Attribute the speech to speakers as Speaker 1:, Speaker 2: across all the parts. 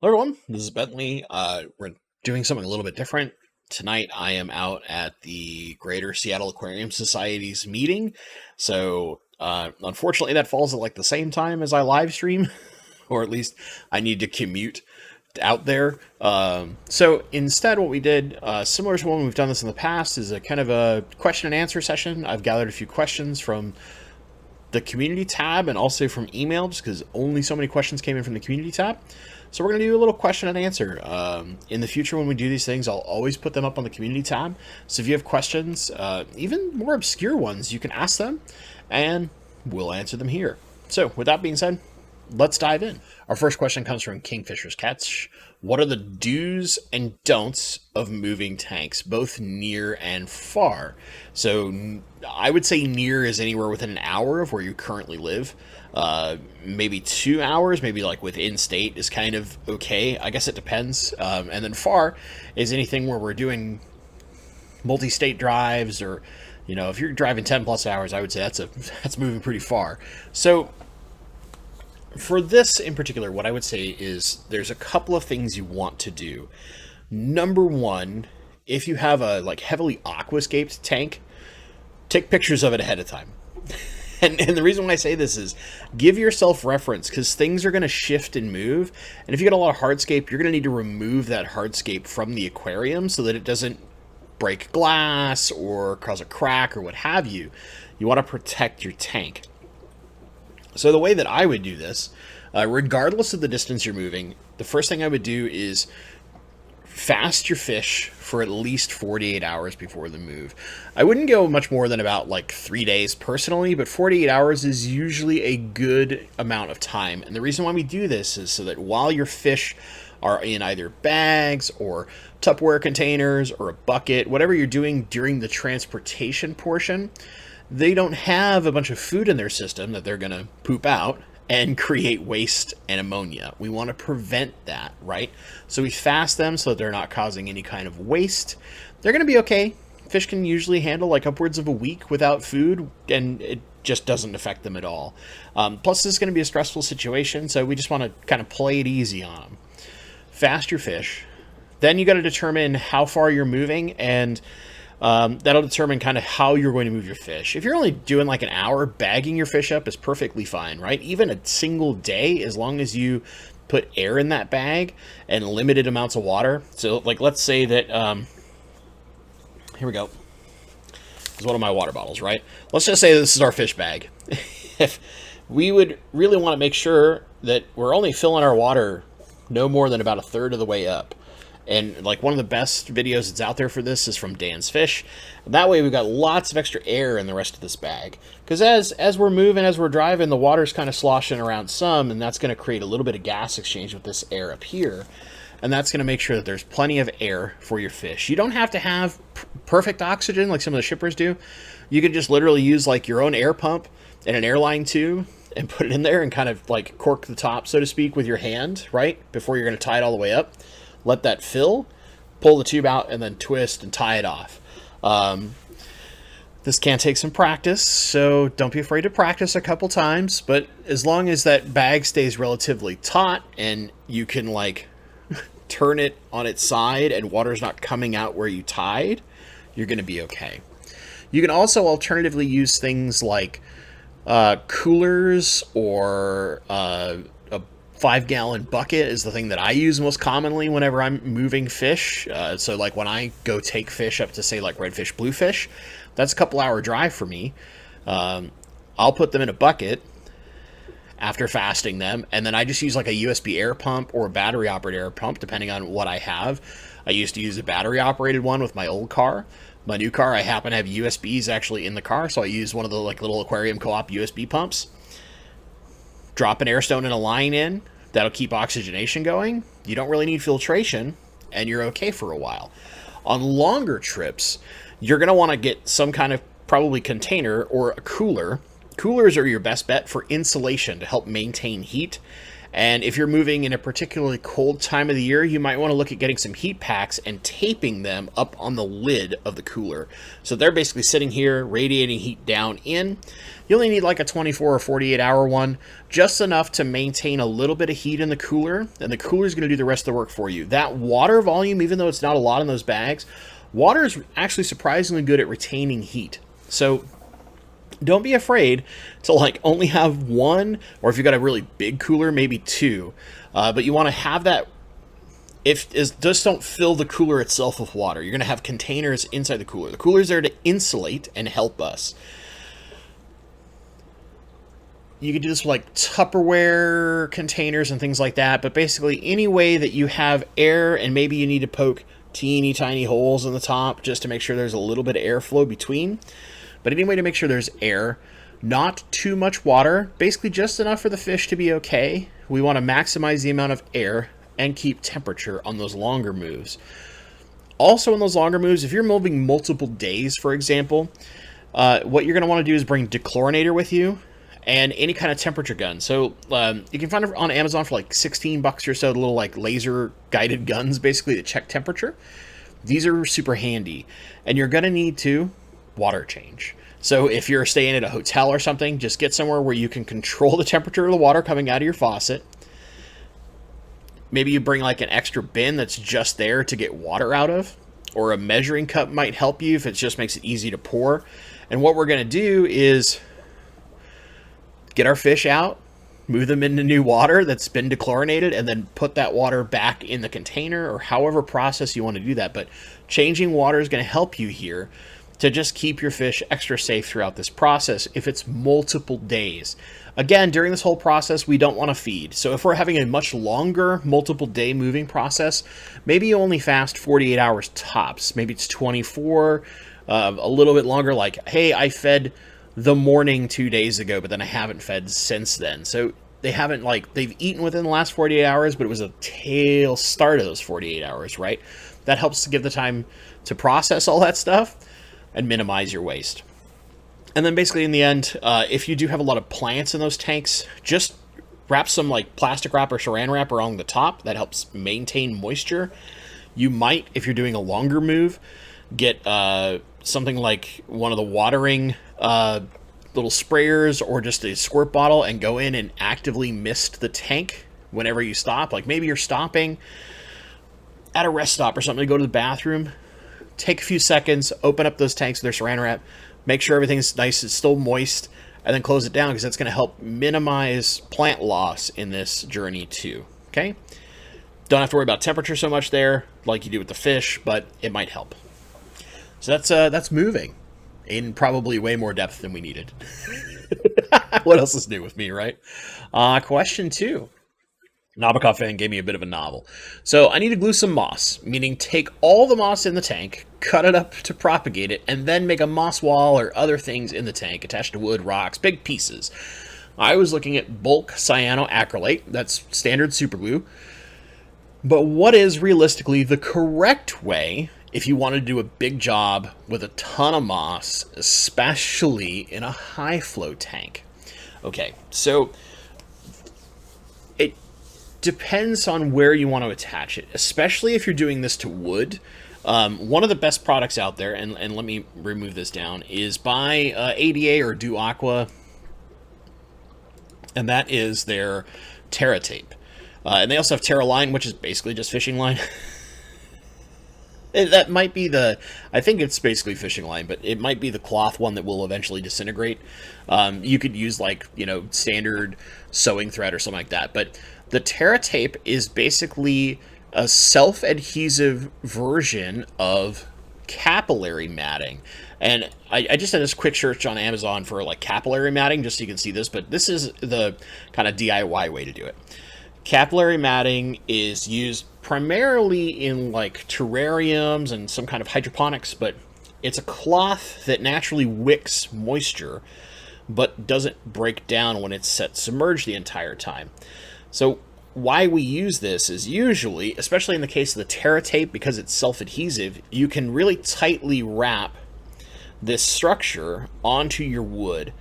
Speaker 1: Hello everyone, this is Bentley. We're doing something a little bit different. Tonight I am out at the Greater Seattle Aquarium Society's meeting. Unfortunately that falls at like the same time as I live stream, or at least I need to commute out there. So instead what we did, similar to when we've done this in the past, is a kind of a question and answer session. I've gathered a few questions from the community tab and also from email, just because only so many questions came in from the community tab. So we're going to do a little question and answer. In the future, when we do these things, I'll always put them up on the community tab. So if you have questions, even more obscure ones, you can ask them and we'll answer them here. So with that being said, let's dive in. Our first question comes from Kingfisher's Catch. What are the do's and don'ts of moving tanks, both near and far? So I would say near is anywhere within an hour of where you currently live. Maybe 2 hours, maybe like within state is kind of okay. I guess it depends. And then far is anything where we're doing multi-state drives, or if you're driving 10 plus hours, I would say that's moving pretty far. So for this in particular, what I would say is there's a couple of things you want to do. Number one, if you have a like heavily aquascaped tank, take pictures of it ahead of time. And the reason why I say this is give yourself reference, because things are going to shift and move. And if you got a lot of hardscape, you're going to need to remove that hardscape from the aquarium so that it doesn't break glass or cause a crack or what have you. You want to protect your tank. So the way that I would do this, regardless of the distance you're moving, the first thing I would do is fast your fish for at least 48 hours before the move. I wouldn't go much more than about like 3 days personally, but 48 hours is usually a good amount of time. And the reason why we do this is so that while your fish are in either bags or Tupperware containers or a bucket, whatever you're doing during the transportation portion, they don't have a bunch of food in their system that they're going to poop out and create waste and ammonia. We want to prevent that, right? So we fast them so that they're not causing any kind of waste. They're going to be okay. Fish can usually handle like upwards of a week without food, and it just doesn't affect them at all. Plus, this is going to be a stressful situation, so we just want to kind of play it easy on them. Fast your fish. Then you got to determine how far you're moving, and that'll determine kind of how you're going to move your fish. If you're only doing like an hour, bagging your fish up is perfectly fine, right? Even a single day, as long as you put air in that bag and limited amounts of water. So like, let's say that, here we go. This is one of my water bottles, right? Let's just say this is our fish bag. If we would really want to make sure that we're only filling our water no more than about a third of the way up. And like one of the best videos that's out there for this is from Dan's Fish. That way we've got lots of extra air in the rest of this bag. Because as we're moving, as we're driving, the water's kind of sloshing around some, and that's going to create a little bit of gas exchange with this air up here. And that's going to make sure that there's plenty of air for your fish. You don't have to have perfect oxygen like some of the shippers do. You can just literally use like your own air pump and an airline tube and put it in there and kind of like cork the top, so to speak, with your hand, right? Before you're going to tie it all the way up. Let that fill, pull the tube out, and then twist and tie it off. This can take some practice, so don't be afraid to practice a couple times. But as long as that bag stays relatively taut and you can like turn it on its side and water's not coming out where you tied, you're going to be okay. You can also alternatively use things like coolers, or a 5-gallon bucket is the thing that I use most commonly whenever I'm moving fish. So like when I go take fish up to say like redfish, bluefish, that's a couple hour drive for me. I'll put them in a bucket after fasting them, and then I just use like a USB air pump or a battery operated air pump depending on what I have. I used to use a battery operated one with my old car. My new car, I happen to have USBs actually in the car, so I use one of the like little aquarium co-op USB pumps. Drop an air stone and a line in. That'll keep oxygenation going. You don't really need filtration, and you're okay for a while. On longer trips, you're going to want to get some kind of probably container or a cooler. Coolers are your best bet for insulation to help maintain heat. And if you're moving in a particularly cold time of the year, you might want to look at getting some heat packs and taping them up on the lid of the cooler. So they're basically sitting here, radiating heat down in. You only need like a 24 or 48 hour one, just enough to maintain a little bit of heat in the cooler, and the cooler is going to do the rest of the work for you. That water volume, even though it's not a lot in those bags, water is actually surprisingly good at retaining heat. So don't be afraid to like only have one, or if you've got a really big cooler, maybe two. But you want to have that. Just don't fill the cooler itself with water. You're going to have containers inside the cooler. The cooler's there to insulate and help us. You could do this with like Tupperware containers and things like that. But basically any way that you have air, and maybe you need to poke teeny tiny holes in the top just to make sure there's a little bit of airflow between. But anyway, to make sure there's air, not too much water, basically just enough for the fish to be okay. We want to maximize the amount of air and keep temperature on those longer moves. Also in those longer moves, if you're moving multiple days, for example, what you're going to want to do is bring dechlorinator with you and any kind of temperature gun. So you can find it on Amazon for like $16 or so, the little like laser guided guns basically to check temperature. These are super handy, and you're going to need to water change. So if you're staying at a hotel or something, just get somewhere where you can control the temperature of the water coming out of your faucet. Maybe you bring like an extra bin that's just there to get water out of, or a measuring cup might help you if it just makes it easy to pour. And what we're going to do is get our fish out, move them into new water that's been dechlorinated, and then put that water back in the container, or however process you want to do that. But changing water is going to help you here to just keep your fish extra safe throughout this process if it's multiple days. Again, during this whole process, we don't want to feed. So if we're having a much longer multiple day moving process, maybe you only fast 48 hours tops. Maybe it's 24, a little bit longer, like, hey, I fed the morning 2 days ago, but then I haven't fed since then. So they haven't, like, they've eaten within the last 48 hours, but it was a tail start of those 48 hours, right? That helps to give the time to process all that stuff and minimize your waste. And then basically in the end, if you do have a lot of plants in those tanks, just wrap some like plastic wrap or saran wrap around the top. That helps maintain moisture. You might, if you're doing a longer move, get something like one of the watering little sprayers, or just a squirt bottle, and go in and actively mist the tank whenever you stop. Like maybe you're stopping at a rest stop or something to go to the bathroom. Take a few seconds, open up those tanks with their saran wrap, make sure everything's nice, it's still moist, and then close it down, because that's going to help minimize plant loss in this journey too. Okay? Don't have to worry about temperature so much there, like you do with the fish, but it might help. So that's moving in probably way more depth than we needed. What else is new with me, right? Question 2. Nabokov fan gave me a bit of a novel. So I need to glue some moss, meaning take all the moss in the tank, cut it up to propagate it, and then make a moss wall or other things in the tank attached to wood, rocks, big pieces. I was looking at bulk cyanoacrylate, that's standard superglue. But what is realistically the correct way if you want to do a big job with a ton of moss, especially in a high flow tank? Okay, so it depends on where you want to attach it, especially if you're doing this to wood. One of the best products out there, and let me remove this down, is by ADA or Do Aqua, and that is their Terra tape. And they also have Terra line, which is basically just fishing line. That might be I think it's basically fishing line, but it might be the cloth one that will eventually disintegrate. You could use like, standard sewing thread or something like that. But the Terra tape is basically a self-adhesive version of capillary matting. And I just did this quick search on Amazon for like capillary matting, just so you can see this, but this is the kind of DIY way to do it. Capillary matting is used primarily in like terrariums and some kind of hydroponics, but it's a cloth that naturally wicks moisture, but doesn't break down when it's set submerged the entire time. So why we use this is usually, especially in the case of the Terra tape, because it's self-adhesive, you can really tightly wrap this structure onto your wood.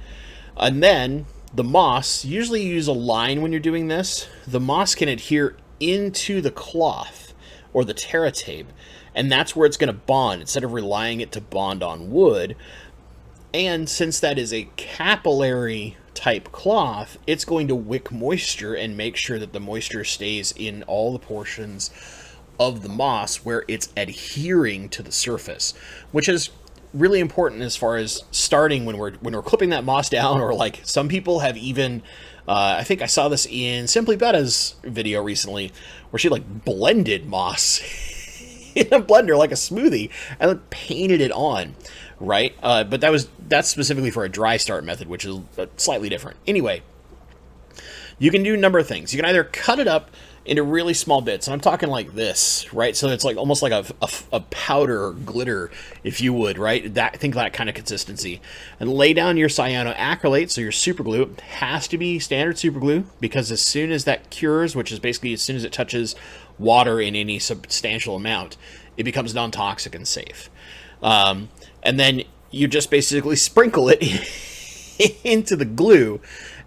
Speaker 1: And then The moss, usually you use a line when you're doing this. The moss can adhere into the cloth or the Terra tape, and that's where it's going to bond instead of relying it to bond on wood. And since that is a capillary type cloth, it's going to wick moisture and make sure that the moisture stays in all the portions of the moss where it's adhering to the surface, which is really important as far as starting when we're clipping that moss down. Or like some people have even I think I saw this in Simply Betta's video recently, where she like blended moss in a blender like a smoothie and then painted it on, right? But that's specifically for a dry start method, which is slightly different. Anyway, you can do a number of things. You can either cut it up into really small bits, and I'm talking like this, right? So it's like almost like a powder or glitter, if you would, right? Think that kind of consistency. And lay down your cyanoacrylate, so your super glue. It has to be standard super glue, because as soon as that cures, which is basically as soon as it touches water in any substantial amount, it becomes non-toxic and safe. And then you just basically sprinkle it into the glue,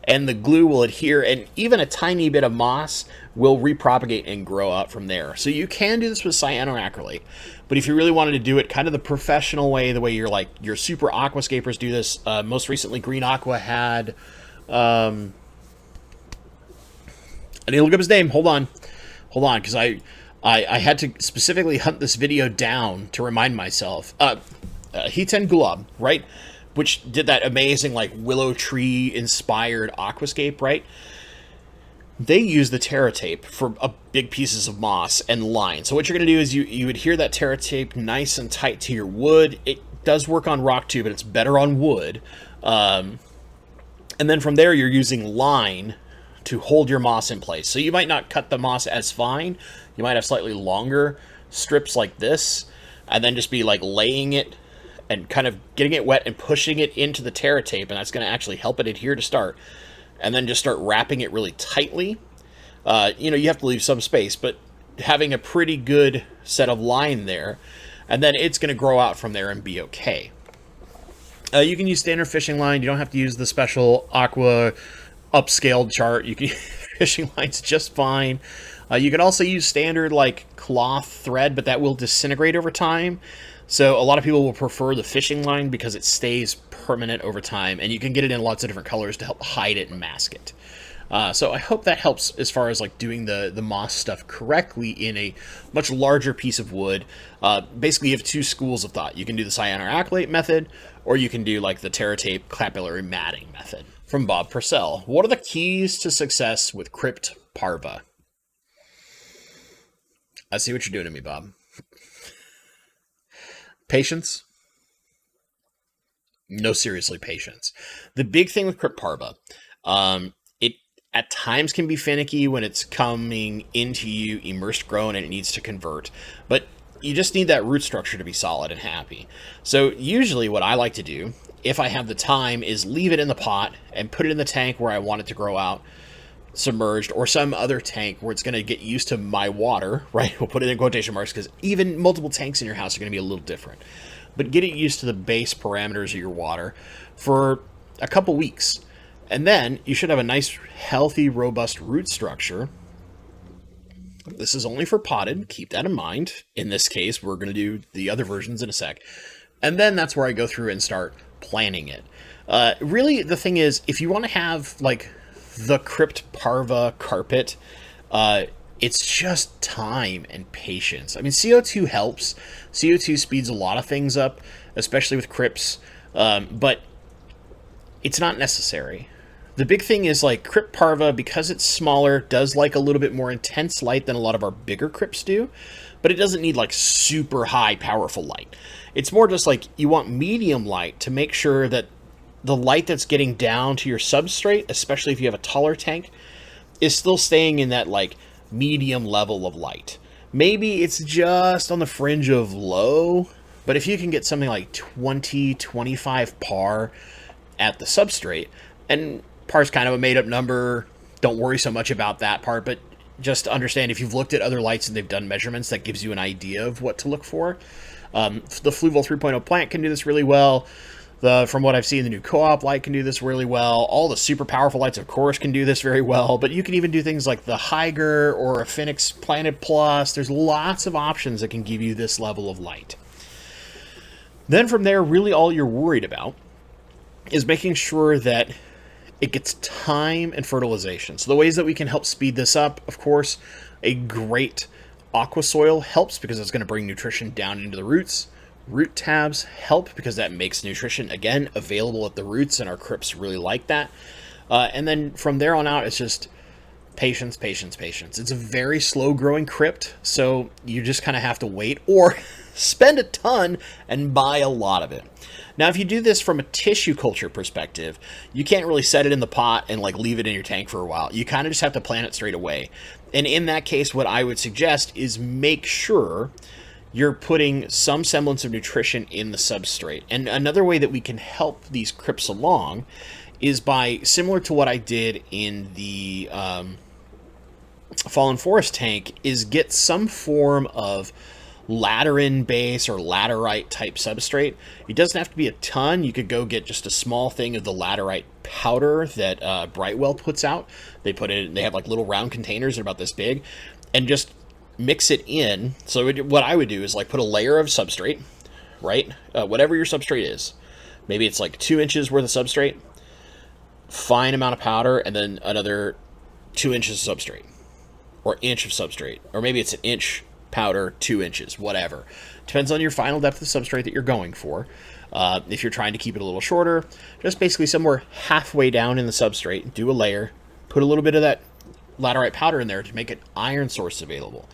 Speaker 1: and the glue will adhere, and even a tiny bit of moss will repropagate and grow out from there. So you can do this with cyanoacrylate, but if you really wanted to do it kind of the professional way, the way your super aquascapers do this, most recently Green Aqua had, I need to look up his name, hold on, because I had to specifically hunt this video down to remind myself. Hiten Gulab, right? Which did that amazing like willow tree inspired aquascape, right? They use the Terra tape for big pieces of moss and line. So what you're going to do is you adhere that Terra tape nice and tight to your wood. It does work on rock too, but it's better on wood. And then from there, you're using line to hold your moss in place. So you might not cut the moss as fine. You might have slightly longer strips like this, and then just be like laying it and kind of getting it wet and pushing it into the Terra tape, and that's going to actually help it adhere to start. And then just start wrapping it really tightly. You have to leave some space, but having a pretty good set of line there, and then it's going to grow out from there and be okay. You can use standard fishing line. You don't have to use the special aqua upscaled chart. You can use fishing lines just fine. You can also use standard like cloth thread, but that will disintegrate over time. So a lot of people will prefer the fishing line because it stays permanent over time, and you can get it in lots of different colors to help hide it and mask it. So I hope that helps as far as like doing the moss stuff correctly in a much larger piece of wood. Basically, you have two schools of thought. You can do the cyanoacrylate method, or you can do like the Terra tape capillary matting method. From Bob Purcell, what are the keys to success with Crypt Parva? I see what you're doing to me, Bob. Patience. No, seriously, patience. The big thing with Crypt Parva, it at times can be finicky when it's coming into you immersed grown and it needs to convert, but you just need that root structure to be solid and happy. So usually what I like to do, if I have the time, is leave it in the pot and put it in the tank where I want it to grow out, submerged, or some other tank where it's going to get used to my water, right? We'll put it in quotation marks because even multiple tanks in your house are going to be a little different. But get it used to the base parameters of your water for a couple weeks. And then you should have a nice, healthy, robust root structure. This is only for potted. Keep that in mind. In this case, we're going to do the other versions in a sec. And then that's where I go through and start planning it. Really, the thing is, if you want to have, like, the Crypt Parva carpet, it's just time and patience. I mean, CO2 helps. CO2 speeds a lot of things up, especially with crypts, but it's not necessary. The big thing is, like, Crypt Parva, because it's smaller, does like a little bit more intense light than a lot of our bigger crypts do, but it doesn't need like super high powerful light. It's more just like you want medium light to make sure that the light that's getting down to your substrate, especially if you have a taller tank, is still staying in that like medium level of light. Maybe it's just on the fringe of low, but if you can get something like 20, 25 par at the substrate, and par's kind of a made up number, don't worry so much about that part, but just understand if you've looked at other lights and they've done measurements, that gives you an idea of what to look for. The Fluval 3.0 plant can do this really well. From what I've seen, the new co-op light can do this really well. All the super powerful lights, of course, can do this very well. But you can even do things like the Higer or a Phoenix Planet Plus. There's lots of options that can give you this level of light. Then from there, really all you're worried about is making sure that it gets time and fertilization. So the ways that we can help speed this up, of course, a great aqua soil helps because it's going to bring nutrition down into the roots. Root tabs help because that makes nutrition, again, available at the roots, and our crypts really like that. And then from there on out, it's just patience, patience, patience. It's a very slow-growing crypt, so you just kind of have to wait or spend a ton and buy a lot of it. Now, if you do this from a tissue culture perspective, you can't really set it in the pot and like leave it in your tank for a while. You kind of just have to plant it straight away. And in that case, what I would suggest is make sure you're putting some semblance of nutrition in the substrate. And another way that we can help these crypts along is by, similar to what I did in the Fallen Forest tank, is get some form of laterin base or laterite type substrate. It doesn't have to be a ton. You could go get just a small thing of the laterite powder that Brightwell puts out. They put it. They have like little round containers, they're about this big, and just mix it in. So what I would do is like put a layer of substrate, right? Whatever your substrate is. Maybe it's like 2 inches worth of substrate, fine amount of powder, and then another 2 inches of substrate, or inch of substrate, or maybe it's an inch powder, 2 inches, whatever. Depends on your final depth of substrate that you're going for. If you're trying to keep it a little shorter, just basically somewhere halfway down in the substrate, do a layer, put a little bit of that laterite powder in there to make an iron source available.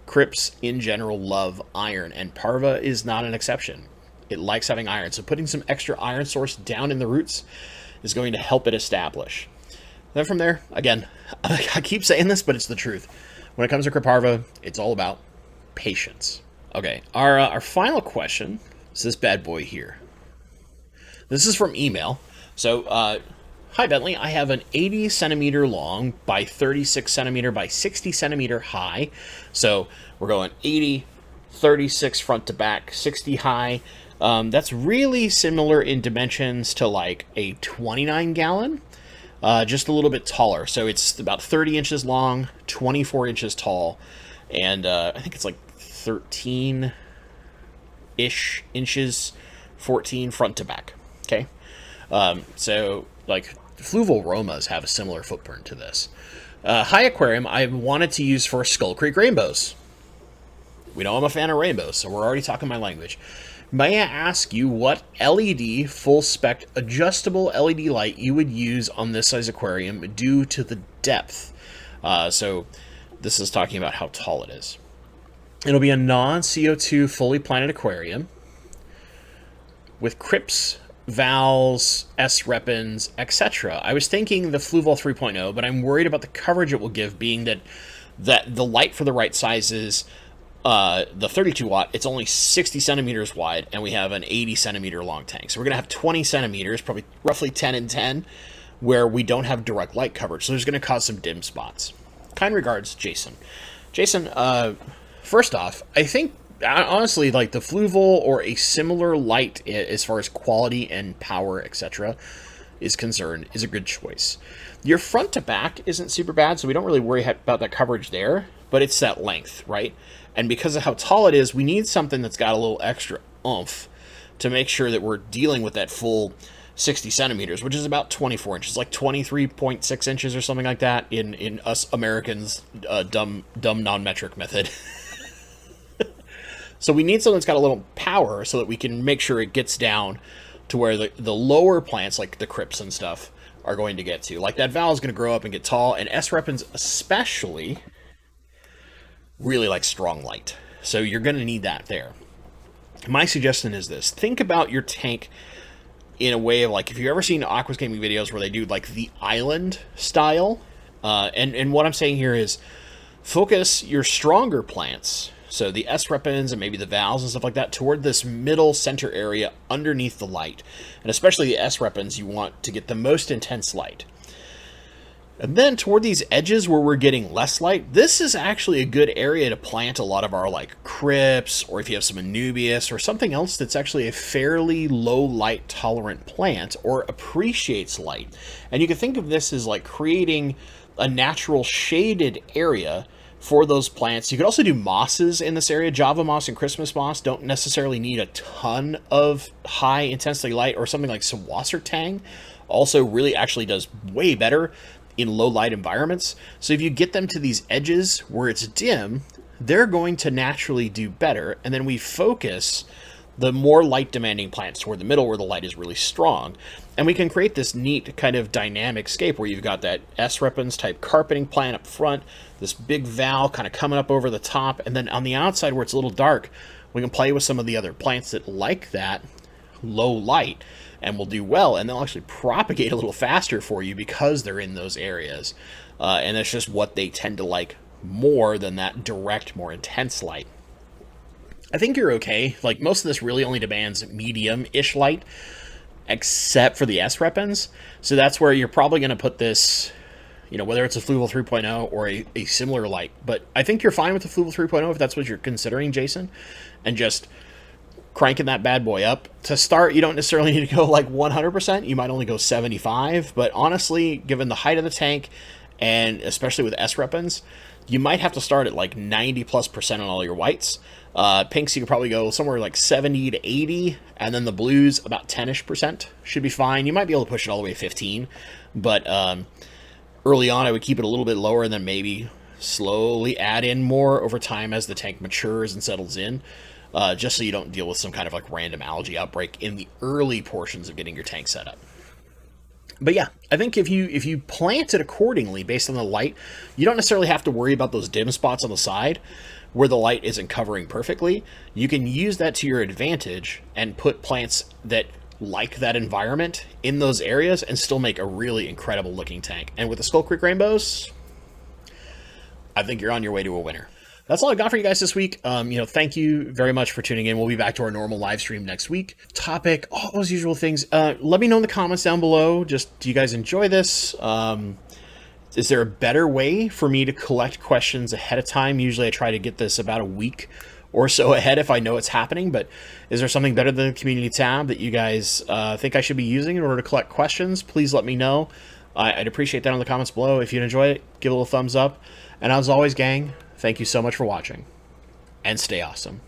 Speaker 1: Crypts in general love iron, and Parva is not an exception. It likes having iron, so putting some extra iron source down in the roots is going to help it establish. Then from there, again, I keep saying this, but it's the truth. When it comes to Crypt Parva, it's all about patience. Okay, our final question is this bad boy here. This is from email. So, hi Bentley, I have an 80 centimeter long by 36 centimeter by 60 centimeter high. So we're going 80, 36 front to back, 60 high. That's really similar in dimensions to like a 29 gallon, just a little bit taller. So it's about 30 inches long, 24 inches tall, and I think it's like 13-ish inches, 14 front to back. Okay, so like fluval Romas have a similar footprint to this. Hi Aquarium, I wanted to use for Skull Creek rainbows. We know I'm a fan of rainbows, so we're already talking my language. May I ask you what LED full spec adjustable LED light you would use on this size aquarium due to the depth? So this is talking about how tall it is. It'll be a non-CO2 fully planted aquarium with crypts, valves, S-repens, etc. I was thinking the Fluval 3.0, but I'm worried about the coverage it will give, being that the light for the right size is the 32 watt, it's only 60 centimeters wide, and we have an 80 centimeter long tank. So we're going to have 20 centimeters, probably roughly 10 and 10, where we don't have direct light coverage. So there's going to cause some dim spots. Kind regards, Jason. Jason, first off, I think, honestly, like the Fluval or a similar light as far as quality and power, etc. is concerned, is a good choice. Your front to back isn't super bad, so we don't really worry about that coverage there, but it's that length, right? And because of how tall it is, we need something that's got a little extra oomph to make sure that we're dealing with that full 60 centimeters, which is about 24 inches, like 23.6 inches or something like that in us Americans' dumb non-metric method. So we need something that's got a little power so that we can make sure it gets down to where the lower plants, like the crypts and stuff, are going to get to. Like that valve is going to grow up and get tall, and S-repens especially really like strong light. So you're going to need that there. My suggestion is this. Think about your tank in a way of like, if you've ever seen aquascaping videos where they do like the island style, and what I'm saying here is focus your stronger plants, so the S-repens and maybe the valves and stuff like that, toward this middle center area underneath the light. And especially the S-repens, you want to get the most intense light. And then toward these edges where we're getting less light, this is actually a good area to plant a lot of our like crypts, or if you have some anubias or something else that's actually a fairly low light tolerant plant or appreciates light. And you can think of this as like creating a natural shaded area for those plants. You could also do mosses in this area. Java moss and Christmas moss don't necessarily need a ton of high intensity light, or something like Sawasser Tang also really actually does way better in low light environments. So if you get them to these edges where it's dim, they're going to naturally do better. And then we focus the more light demanding plants toward the middle where the light is really strong. And we can create this neat kind of dynamic scape where you've got that S. repens type carpeting plant up front, this big val kind of coming up over the top, and then on the outside where it's a little dark, we can play with some of the other plants that like that low light and will do well, and they'll actually propagate a little faster for you because they're in those areas. And that's just what they tend to like more than that direct, more intense light. I think you're okay. Like, most of this really only demands medium-ish light, except for the S. repens. So that's where you're probably going to put this, you know, whether it's a Fluval 3.0 or a similar light. But I think you're fine with the Fluval 3.0 if that's what you're considering, Jason, and just cranking that bad boy up. To start, you don't necessarily need to go like 100%. You might only go 75. But honestly, given the height of the tank, and especially with S. repens, you might have to start at like 90+% on all your whites. Pinks, you could probably go somewhere like 70 to 80, and then the blues about 10-ish% should be fine. You might be able to push it all the way to 15, but early on I would keep it a little bit lower, and then maybe slowly add in more over time as the tank matures and settles in, just so you don't deal with some kind of like random algae outbreak in the early portions of getting your tank set up. But yeah, I think if you plant it accordingly based on the light, you don't necessarily have to worry about those dim spots on the side where the light isn't covering perfectly. You can use that to your advantage and put plants that like that environment in those areas and still make a really incredible looking tank. And with the Skull Creek Rainbows, I think you're on your way to a winner. That's all I got for you guys this week. Thank you very much for tuning in. We'll be back to our normal live stream next week. Topic, all those usual things. Let me know in the comments down below. Just, do you guys enjoy this? Is there a better way for me to collect questions ahead of time? Usually I try to get this about a week or so ahead if I know it's happening, but is there something better than the community tab that you guys think I should be using in order to collect questions? Please let me know. I'd appreciate that in the comments below. If you enjoyed it, give it a little thumbs up. And as always, gang, thank you so much for watching, and stay awesome.